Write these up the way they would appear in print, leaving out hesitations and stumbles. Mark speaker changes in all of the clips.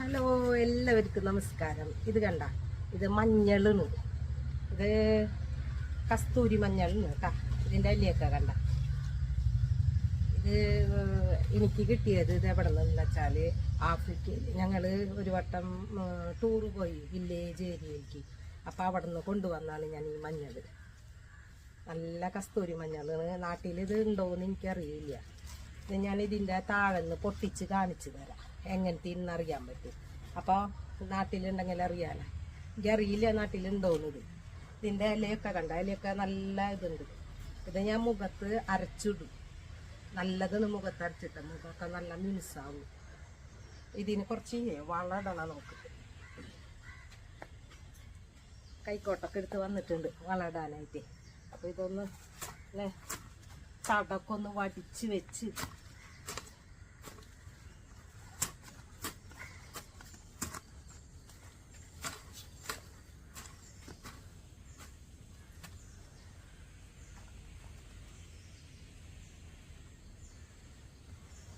Speaker 1: Hello, എല്ലാവർക്കും നമസ്കാരം. ഇത് കണ്ട, ഇത് മഞ്ഞളാണ്. ഇത് കസ്തൂരി മഞ്ഞളാണ് കേട്ടോ. ഇതിൻ്റെ അല്ലിയൊക്കെ കണ്ട. ഇത് എനിക്ക് കിട്ടിയത് ഇത് എവിടെ നിന്നെന്ന് വെച്ചാൽ ആഫ്രിക്കയിൽ ഞങ്ങൾ ഒരു വട്ടം ടൂറ് പോയി വില്ലേജ് ഏരിയയിലേക്ക്. അപ്പോൾ അവിടെ നിന്ന് കൊണ്ടുവന്നാണ് ഞാൻ ഈ മഞ്ഞൾ. നല്ല കസ്തൂരി മഞ്ഞളാണ്. നാട്ടിൽ ഇത് ഉണ്ടോയെന്ന് എനിക്കറിയില്ല. ഇത് ഞാൻ ഇതിൻ്റെ താഴെ നിന്ന് പൊട്ടിച്ച് കാണിച്ചു തരാം എങ്ങനത്തെ ഇന്നറിയാൻ പറ്റും. അപ്പോൾ നാട്ടിലുണ്ടെങ്കിൽ അറിയാമല്ലോ. എനിക്കറിയില്ല നാട്ടിലുണ്ടോയെന്നത്. ഇതിൻ്റെ ഇലയൊക്കെ കണ്ട, ഇലയൊക്കെ നല്ല ഇതുണ്ട്. ഇത് ഞാൻ മുഖത്ത് അരച്ചിടും. നല്ലതാണ് മുഖത്ത് അരച്ചിട്ട മുഖമൊക്കെ നല്ല മിനുസാവും. ഇതിന് കുറച്ച് വളമിടണം നമുക്ക്. കൈക്കോട്ടൊക്കെ എടുത്ത് വന്നിട്ടുണ്ട് വളമിടാനായിട്ട്. അപ്പോൾ ഇതൊന്ന് അല്ലേ ചടക്കൊക്കെ ഒന്ന് വടിച്ച് വെച്ച്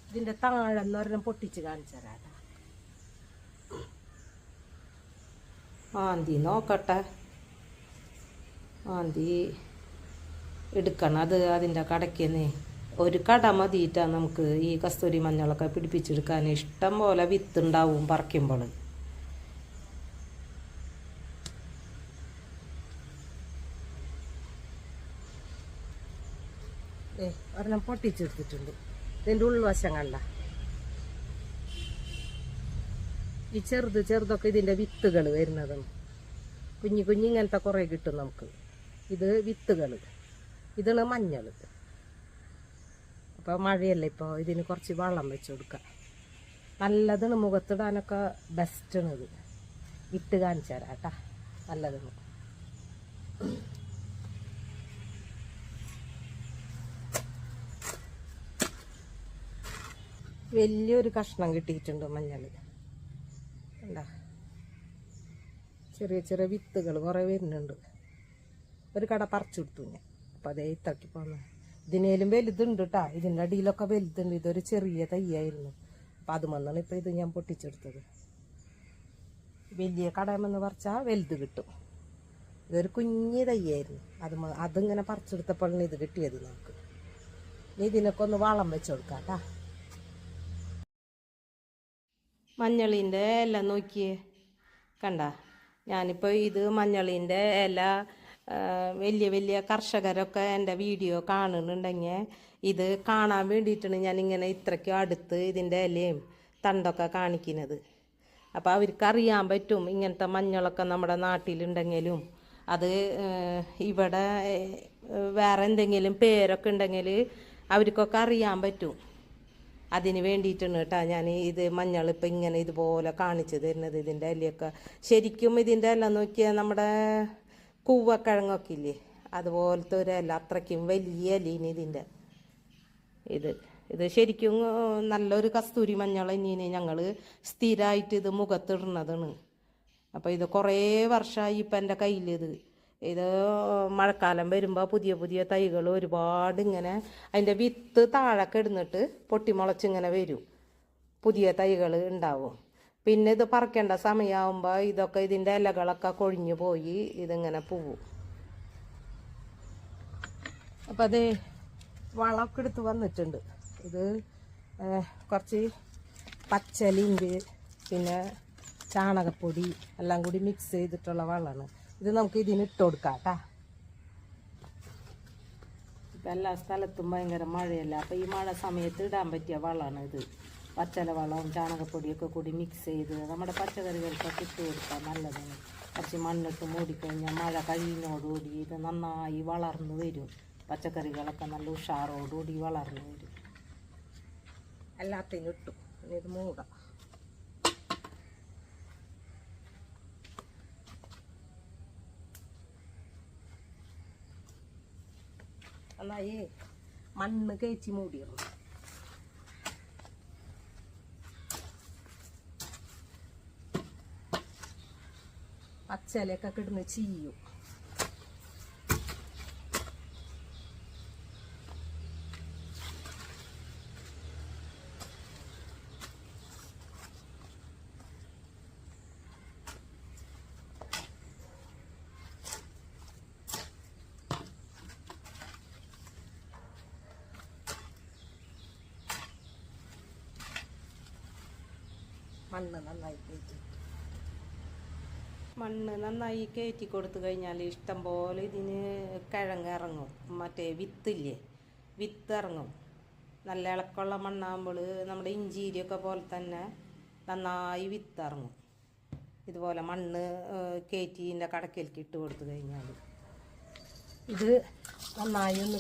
Speaker 1: ഇതിൻ്റെ താഴെന്ന് പറഞ്ഞാൽ പൊട്ടിച്ച് കാണിച്ചു തരാം. ആന്തി നോക്കട്ടെ, ആന്തി എടുക്കണം. അത് അതിൻ്റെ കടയ്ക്കുന്നേ ഒരു കട മതിയിട്ടാണ് നമുക്ക് ഈ കസ്തൂരി മഞ്ഞളൊക്കെ പിടിപ്പിച്ചെടുക്കാൻ. ഇഷ്ടം പോലെ വിത്തുണ്ടാവും പറിക്കുമ്പോൾ. ഒരെണ്ണം പൊട്ടിച്ചെടുത്തിട്ടുണ്ട്. ഇതിൻ്റെ ഉൾവശം കണ്ട, ഈ ചെറുതൊക്കെ ഇതിൻ്റെ വിത്തുകൾ വരുന്നതാണ്. കുഞ്ഞിങ്ങനത്തെ കുറേ കിട്ടും നമുക്ക്. ഇത് വിത്തുകൾ, ഇതാണ് മഞ്ഞൾ. അപ്പോൾ മഴയല്ലേ ഇപ്പോൾ, ഇതിന് കുറച്ച് വെള്ളം വെച്ച് കൊടുക്കാം. നല്ലതാണ് മുഖത്തിടാനൊക്കെ ബെസ്റ്റാണ് ഇത്. ഇട്ട് കാണിച്ചു തരാം കേട്ടാ, നല്ലതാണ്. വലിയൊരു കഷ്ണം കിട്ടിയിട്ടുണ്ട് മഞ്ഞൾ. എന്താ ചെറിയ ചെറിയ വിത്തുകൾ കുറേ വരുന്നുണ്ട്. ഒരു കട പറിച്ചെടുത്തു ഞാൻ. അപ്പം അതേ ഇത്രയ്ക്ക് പോന്നു. ഇതിനേലും വലുതുണ്ട് കേട്ടോ. ഇതിൻ്റെ അടിയിലൊക്കെ വലുതുണ്ട്. ഇതൊരു ചെറിയ തയ്യായിരുന്നു. അപ്പം അത് വന്നാണ് ഇപ്പം ഇത് ഞാൻ പൊട്ടിച്ചെടുത്തത്. വലിയ കടമെന്ന് പറിച്ചാൽ വലുത് കിട്ടും. ഇതൊരു കുഞ്ഞ് തയ്യായിരുന്നു. അതിങ്ങനെ പറിച്ചെടുത്തപ്പോഴാണ് ഇത് കിട്ടിയത് നമുക്ക്. ഇനി ഇതിനൊക്കെ ഒന്ന് വളം വെച്ച് കൊടുക്കാം കേട്ടോ. മഞ്ഞളിൻ്റെ ഇല നോക്കിയേ കണ്ട. ഞാനിപ്പോൾ ഇത് മഞ്ഞളിൻ്റെ ഇല വലിയ വലിയ കർഷകരൊക്കെ എൻ്റെ വീഡിയോ കാണുന്നുണ്ടെങ്കിൽ ഇത് കാണാൻ വേണ്ടിയിട്ടാണ് ഞാനിങ്ങനെ ഇത്രയ്ക്കും അടുത്ത് ഇതിൻ്റെ ഇലയും തണ്ടൊക്കെ കാണിക്കുന്നത്. അപ്പോൾ അവർക്കറിയാൻ പറ്റും ഇങ്ങനത്തെ മഞ്ഞളൊക്കെ നമ്മുടെ നാട്ടിലുണ്ടെങ്കിലും അത് ഇവിടെ വേറെ എന്തെങ്കിലും പേരൊക്കെ ഉണ്ടെങ്കിൽ അവർക്കൊക്കെ അറിയാൻ പറ്റും. അതിന് വേണ്ടിയിട്ടാണ് കേട്ടോ ഞാൻ ഇത് മഞ്ഞൾ ഇപ്പം ഇങ്ങനെ ഇതുപോലെ കാണിച്ചു തരുന്നത്. ഇതിൻ്റെ ഇലയൊക്കെ ശരിക്കും ഇതിൻ്റെ ഇല നോക്കിയാൽ നമ്മുടെ കൂവക്കിഴങ്ങൊക്കെ ഇല്ലേ, അതുപോലത്തെ ഒരു ഇല. അത്രയ്ക്കും വലിയ ഇലീന് ഇതിൻ്റെ. ഇത് ശരിക്കും നല്ലൊരു കസ്തൂരി മഞ്ഞൾ തന്നെയാണ്. ഞങ്ങൾ സ്ഥിരമായിട്ട് ഇത് മുഖത്തിടുന്നതാണ്. അപ്പോൾ ഇത് കുറേ വർഷമായി ഇപ്പം എൻ്റെ കയ്യിൽ. ഇത് മഴക്കാലം വരുമ്പോൾ പുതിയ പുതിയ തൈകൾ ഒരുപാട് ഇങ്ങനെ അതിൻ്റെ വിത്ത് താഴൊക്കെ ഇടുന്നിട്ട് പൊട്ടിമുളച്ചിങ്ങനെ വരും. പുതിയ തൈകൾ ഉണ്ടാവും. പിന്നെ ഇത് പറിക്കേണ്ട സമയമാകുമ്പോൾ ഇതൊക്കെ ഇതിൻ്റെ ഇലകളൊക്കെ കൊഴിഞ്ഞു പോയി ഇതിങ്ങനെ പോവും. അപ്പം അത് വളമൊക്കെ എടുത്ത് വന്നിട്ടുണ്ട്. ഇത് കുറച്ച് പച്ചലിണ്ട്, പിന്നെ ചാണകപ്പൊടി എല്ലാം കൂടി മിക്സ് ചെയ്തിട്ടുള്ള വളമാണ്. ഇത് നമുക്ക് ഇതിന് ഇട്ട് കൊടുക്കാം കേട്ടോ. ഇപ്പം എല്ലാ സ്ഥലത്തും ഭയങ്കര മഴയല്ല. അപ്പോൾ ഈ മഴ സമയത്ത് ഇടാൻ പറ്റിയ വളമാണ് ഇത്. പച്ചല വളവും ചാണകപ്പൊടിയൊക്കെ കൂടി മിക്സ് ചെയ്ത് നമ്മുടെ പച്ചക്കറികൾക്കൊക്കെ ഇട്ട് കൊടുക്കാം. നല്ലതാണ്. കുറച്ച് മണ്ണിട്ട് മൂടിക്കഴിഞ്ഞാൽ മഴ കഴിയുന്നതോടുകൂടി ഇത് നന്നായി വളർന്നു വരും. പച്ചക്കറികളൊക്കെ നല്ല ഉഷാറോടുകൂടി വളർന്നു വരും. എല്ലാത്തിനും ഇട്ടു. ഇനി ഇത് മൂടാം. നന്നായി മണ്ണ് കയറ്റി മൂടിയിരുന്നു. പച്ചലൊക്കെ കിടന്ന് ചീയും. മണ്ണ് നന്നായി കയറ്റി കയറ്റി കൊടുത്തു കഴിഞ്ഞാൽ ഇഷ്ടം പോലെ ഇതിന് കിഴങ്ങ് ഇറങ്ങും. മറ്റേ വിത്തില്ലേ, വിത്ത് ഇറങ്ങും. നല്ല ഇളക്കമുള്ള മണ്ണാകുമ്പോൾ നമ്മുടെ ഇഞ്ചീരിയൊക്കെ പോലെ തന്നെ നന്നായി വിത്ത് ഇറങ്ങും. ഇതുപോലെ മണ്ണ് കയറ്റി ഇതിൻ്റെ കടക്കയിലേക്ക് ഇട്ട് കൊടുത്തു കഴിഞ്ഞാൽ ഇത് നന്നായി ഒന്ന്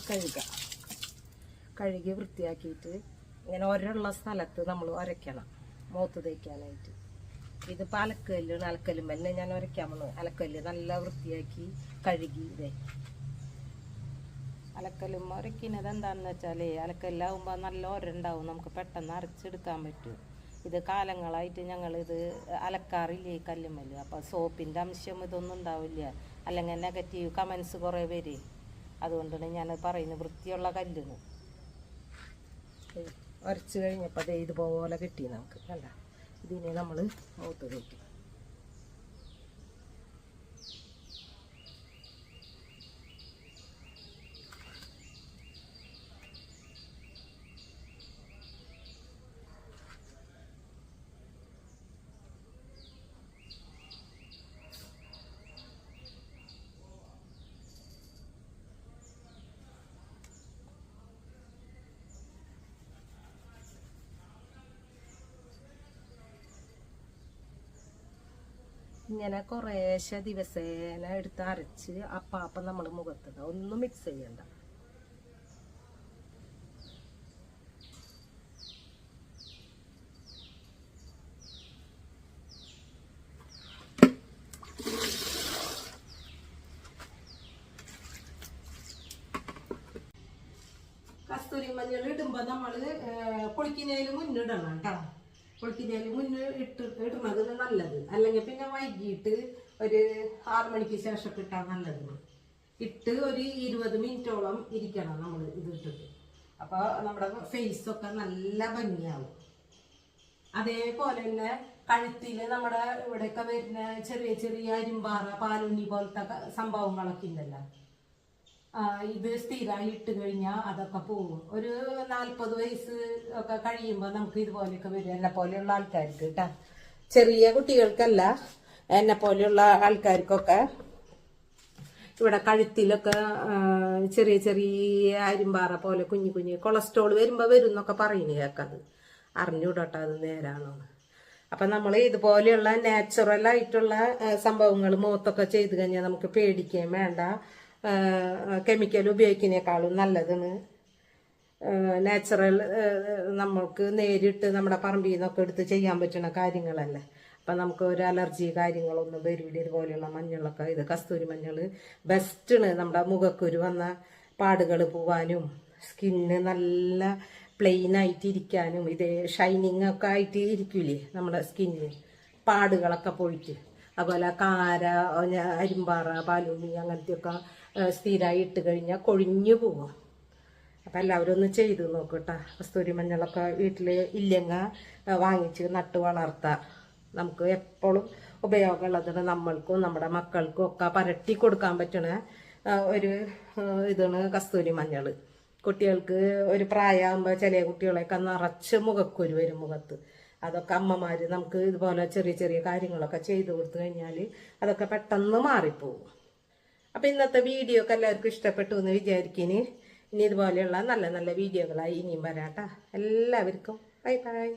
Speaker 1: കഴുകി വൃത്തിയാക്കിയിട്ട് ഇങ്ങനെ ഒരള്ള സ്ഥലത്ത് നമ്മൾ ഉരയ്ക്കണം മൂത്ത് തേക്കാനായിട്ട്. ഇതിപ്പോൾ അലക്കല്ലുമ്മല്ലേ ഞാൻ ഉരയ്ക്കാൻ പോകുന്നത്. അലക്കല്ല് നല്ല വൃത്തിയാക്കി കഴുകി ഇതേ അലക്കല്ലും ഉരയ്ക്കുന്നത് എന്താണെന്ന് വെച്ചാൽ അലക്കല്ലാവുമ്പോൾ നല്ല ഉരണ്ടാവും, നമുക്ക് പെട്ടെന്ന് അരച്ചെടുക്കാൻ പറ്റും. ഇത് കാലങ്ങളായിട്ട് ഞങ്ങളിത് അലക്കാറില്ലേ കല്ലുമ്മല്. അപ്പോൾ സോപ്പിൻ്റെ അംശം ഇതൊന്നും ഉണ്ടാവില്ല, അല്ലെങ്കിൽ നെഗറ്റീവ് കമൻസ് കുറേ പേര്. അതുകൊണ്ടാണ് ഞാൻ പറയുന്നത് വൃത്തിയുള്ള കല്ലിന്. ഉരച്ച് കഴിഞ്ഞപ്പോൾ അതേ ഇതുപോലെ കിട്ടി നമുക്ക്. കണ്ട, ഇതിനെ നമ്മൾ മൂത്ത് തേക്കും. ഇങ്ങനെ കുറേശ്ശെ ദിവസേന എടുത്ത് അരച്ച് അപ്പം നമ്മൾ മുഖത്തിട, ഒന്നും മിക്സ് ചെയ്യണ്ട. കസ്തൂരി മഞ്ഞൾ ഇടുമ്പോൾ നമ്മൾ കുളിക്കുന്നതിന് മുന്നിടണം കേട്ടോ. കുളിക്കുന്നതിന് മുന്നേ ഇടുന്നത് നല്ലത്. അല്ലെങ്കിൽ പിന്നെ വൈകിട്ട് ഒരു 6 മണിക്ക് ശേഷം ഇട്ടാൽ നല്ലത്. ഇട്ട് ഒരു 20 മിനിറ്റോളം ഇരിക്കണം നമ്മൾ ഇത് ഇട്ടിട്ട്. അപ്പോൾ നമ്മുടെ ഫേസൊക്കെ നല്ല ഭംഗിയാവും. അതേപോലെ തന്നെ കഴുത്തിൽ നമ്മുടെ ഇവിടെയൊക്കെ വരുന്ന ചെറിയ ചെറിയ അരിമ്പാറ, പാലുണ്ണി പോലത്തെ സംഭവങ്ങളൊക്കെ ഉണ്ടല്ലോ, ഇത് സ്ഥിരമായി ഇട്ട് കഴിഞ്ഞാൽ അതൊക്കെ പോകും. ഒരു 40 വയസ്സ് ഒക്കെ കഴിയുമ്പോൾ നമുക്ക് ഇതുപോലെയൊക്കെ വരും. എന്നെ പോലെയുള്ള ആൾക്കാർക്ക് കേട്ടോ, ചെറിയ കുട്ടികൾക്കല്ല, എന്നെ പോലെയുള്ള ആൾക്കാർക്കൊക്കെ ഇവിടെ കഴുത്തിലൊക്കെ ചെറിയ ചെറിയ അരിമ്പാറ പോലെ കുഞ്ഞു കുഞ്ഞ് കൊളസ്ട്രോൾ വരുമ്പോൾ വരും എന്നൊക്കെ പറയുന്നത് കേൾക്കത്. അറിഞ്ഞൂടട്ടോ അത് നേരാണോ. അപ്പം നമ്മൾ ഇതുപോലെയുള്ള നാച്ചുറലായിട്ടുള്ള സംഭവങ്ങൾ മുഖത്തൊക്കെ ചെയ്ത് കഴിഞ്ഞാൽ നമുക്ക് പേടിക്കുകയും വേണ്ട. കെമിക്കൽ ഉപയോഗിക്കുന്നതിനേക്കാളും നല്ലതാണ് നാച്ചുറൽ. നമ്മൾക്ക് നേരിട്ട് നമ്മുടെ പറമ്പിൽ നിന്നൊക്കെ എടുത്ത് ചെയ്യാൻ പറ്റുന്ന കാര്യങ്ങളല്ലേ. അപ്പം നമുക്ക് ഒരു അലർജി കാര്യങ്ങളൊന്നും വരില്ല. ഇതുപോലെയുള്ള മഞ്ഞളൊക്കെ, ഇത് കസ്തൂരി മഞ്ഞൾ ബെസ്റ്റാണ് നമ്മുടെ മുഖക്കുരു വന്ന പാടുകൾ പോവാനും സ്കിന്ന് നല്ല പ്ലെയിൻ ആയിട്ട് ഇരിക്കാനും. ഇത് ഷൈനിങ് ഒക്കെ ആയിട്ട് ഇരിക്കൂലേ നമ്മുടെ സ്കിന്നിന്, പാടുകളൊക്കെ പോയിട്ട്. അതുപോലെ കാര, അരിമ്പാറ, പാലുണ്ണി അങ്ങനത്തെയൊക്കെ സ്ഥിരമായി ഇട്ട് കഴിഞ്ഞാൽ കൊഴിഞ്ഞു പോകും. അപ്പം എല്ലാവരും ഒന്ന് ചെയ്ത് നോക്കട്ടോ. കസ്തൂരി മഞ്ഞളൊക്കെ വീട്ടിൽ ഇല്ലെങ്കിൽ വാങ്ങിച്ച് നട്ട് വളർത്താം. നമുക്ക് എപ്പോഴും ഉപയോഗമുള്ളതാണ്. നമ്മൾക്കും നമ്മുടെ മക്കൾക്കും ഒക്കെ പരട്ടി കൊടുക്കാൻ പറ്റണ ഒരു ഇതാണ് കസ്തൂരി മഞ്ഞൾ. കുട്ടികൾക്ക് ഒരു പ്രായമാകുമ്പോൾ ചില കുട്ടികളെയൊക്കെ നിറച്ച് മുഖക്കുരു വരും മുഖത്ത്. അതൊക്കെ അമ്മമാർ നമുക്ക് ഇതുപോലെ ചെറിയ ചെറിയ കാര്യങ്ങളൊക്കെ ചെയ്തു കൊടുത്തു കഴിഞ്ഞാൽ അതൊക്കെ പെട്ടെന്ന് മാറിപ്പോകും. അപ്പം ഇന്നത്തെ വീഡിയോ ഒക്കെ എല്ലാവർക്കും ഇഷ്ടപ്പെട്ടു എന്ന് വിചാരിക്കിന്. ഇനി ഇതുപോലെയുള്ള നല്ല നല്ല വീഡിയോകളായി ഇനിയും വരാട്ടോ. എല്ലാവർക്കും ബൈ ബൈ.